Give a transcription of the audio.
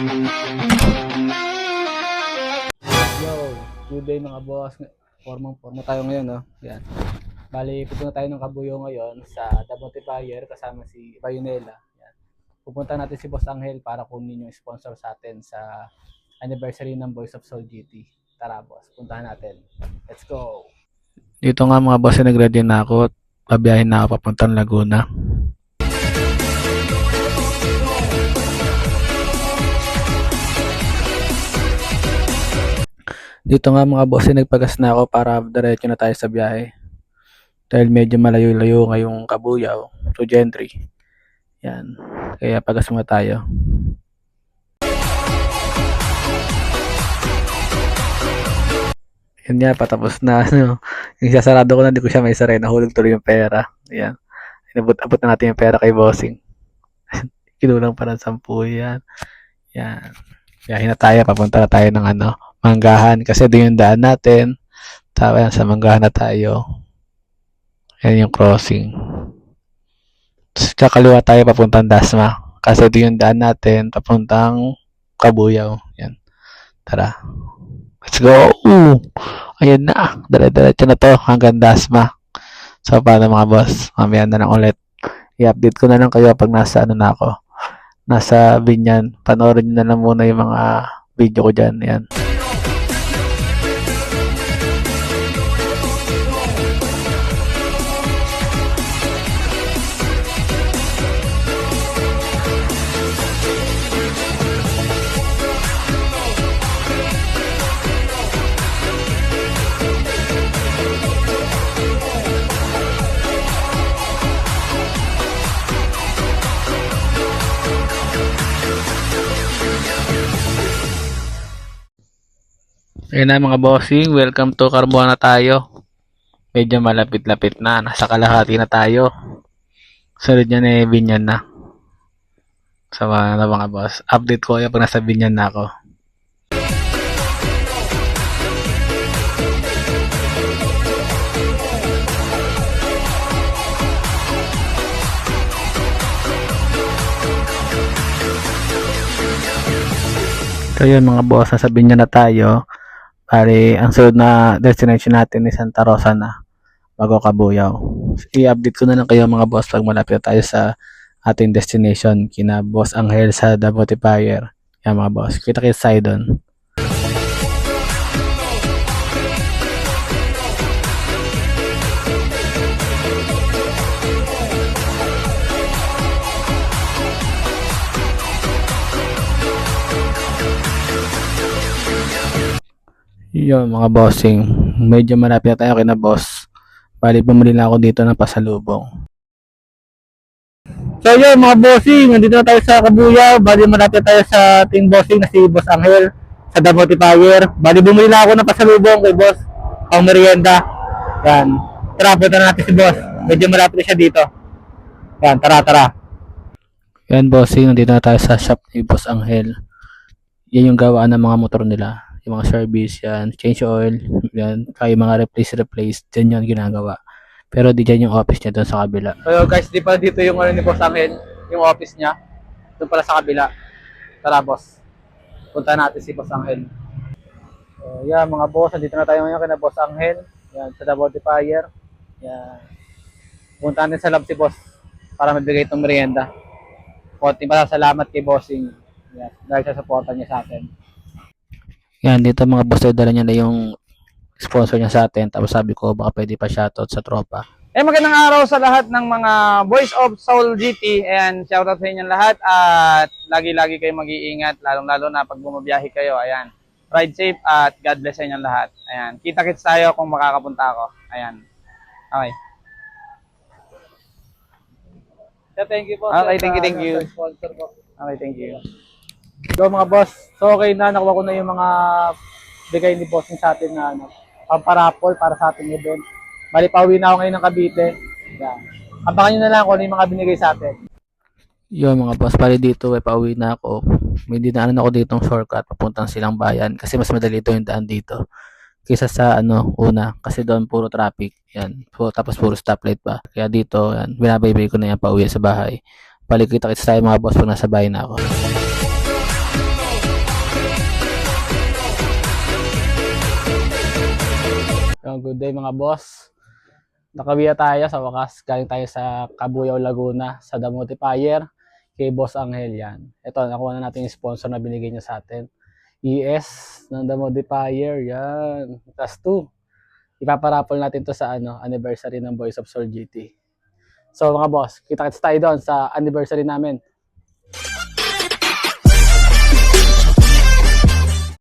Yo, good day mga boss. Formang-forma tayo ngayon, no? Yan. Bali, pupunta tayo ng Kabuyo ngayon sa The Motivayer kasama si Bayonela. Yan. Pupunta natin si Boss Angel para kunin yung sponsor sa atin sa anniversary ng Voice of Soul GT. Tara, boss. Puntahan natin. Let's go! Dito nga mga boss, nag-ready na ako. Pabiyahin na ako papuntang Laguna. Dito nga mga boss, nagpagas na ako para diretso na tayo sa biyahe. Dahil medyo malayo-layo ngayong Kabuyaw to Gentry. Yan. Kaya pagas muna tayo. Yan nga, patapos na. Ano, yung sasarado ko na, hindi ko siya may saray. Nahulog tuloy yung pera. Yan. Inabot-abot na natin yung pera kay bossing. Kinulang pa ng 10 yan. Yan. Biyahe na tayo. Papunta na tayo ng Manggahan. Kasi doon yung daan natin. Tapos yan, sa Manggahan na tayo. Yan yung crossing. Tapos kakaliwa tayo papuntang Dasma. Kasi doon yung daan natin papuntang Kabuyaw. Yan. Tara. Let's go! Ayan na. Dala-diretso na to hanggang Dasma. So, paano mga boss? Mamaya na lang ulit. I-update ko na lang kayo pag nasa na ako. Nasa Binyan. Panoorin nyo na lang muna yung mga video ko dyan. Yan. Ayan na mga bossing, welcome to Carbuana tayo. Medyo malapit-lapit na, nasa kalahati na tayo. Sunod niya na Binyan na. So mga boss, update ko kaya pag nasa Binyan na ako. So yun mga boss, nasa Binyan na tayo. Bali, ang sunod na destination natin is Santa Rosa na bago Kabuyaw. I-update ko na lang kayo mga boss pag malapit tayo sa ating destination kina Boss Angel sa The Motivayer. Yan mga boss, kita-kita tayo doon. Yun mga bossing, medyo malapit na tayo kina boss. Bali, bumili na ako dito ng pasalubong. So yun mga bossing, nandito na tayo sa Kabuyaw. Bali, malapit tayo sa ating bossing na si Boss Angel sa The Motivayer. Bali, bumili na ako ng pasalubong kay boss, pang merienda. Yan, tara, punta na natin si boss. Medyo malapit na siya dito. Yan, tara. Yan bossing, nandito na tayo sa shop ni Boss Angel. Yan yung gawaan ng mga motor nila. Yung mga service yan, change oil, yan, kaya yung mga replace, dyan yung ginagawa. Pero di dyan yung office niya doon sa kabila. So guys, di pala dito yung ni Boss Angel, yung office niya. Doon pala sa kabila. Tara boss, punta natin si Boss Angel. So yan mga boss, nandito na tayo ngayon kay Boss Angel. Yan, sa The Motivayer. Yan. Punta natin sa lab si boss para mabigay itong merienda. Konting pasasalamat kay bossing. Yan, dahil sa supportan niya sa atin. Yan, dito mga boss, dala niya na yung sponsor niya sa atin. Tapos sabi ko, baka pwede pa shoutout sa tropa. Magandang araw sa lahat ng mga Voice of Soul GT. Ayan, shoutout sa inyong lahat. At lagi-lagi kayo mag-iingat, lalong-lalo na pag bumabiyahe kayo. Ayan, ride safe at God bless sa inyong lahat. Ayan, kita-kits tayo kung makakapunta ako. Ayan, okay. So, thank you po. Okay, thank you. Sponsor po. Okay, thank you. So mga boss, so okay na, nakuha ko na yung mga bigay ni bossing sa atin na pamparapol para sa ating event. Bali, pauwi na ako ngayon ng Cavite. Yan. Abangan nyo na lang kung ano yung mga binigay sa atin. Yun mga boss, bali dito pauwi na ako. May dinaanan ako ditong shortcut papuntang Silang Bayan kasi mas madali ito yung daan dito kaysa sa una, kasi doon puro traffic. Yan. So, tapos puro stoplight pa. Kaya dito, yan, binabaybay ko na yan pauwi sa bahay. Bali, kita-kits tayo mga boss pag nasa bahay na ako. Welcome, good day mga boss. Nakawiya tayo sa wakas. Galing tayo sa Cabuyao, Laguna, sa The Multiplier, kay Boss Angel yan. Ito, nakuha na natin yung sponsor na binigay niya sa atin. ES ng The Multiplier, yan. Plus 2. Ipaparapol natin to sa anniversary ng Voice of Soul GT. So mga boss, kita-kits tayo doon sa anniversary namin.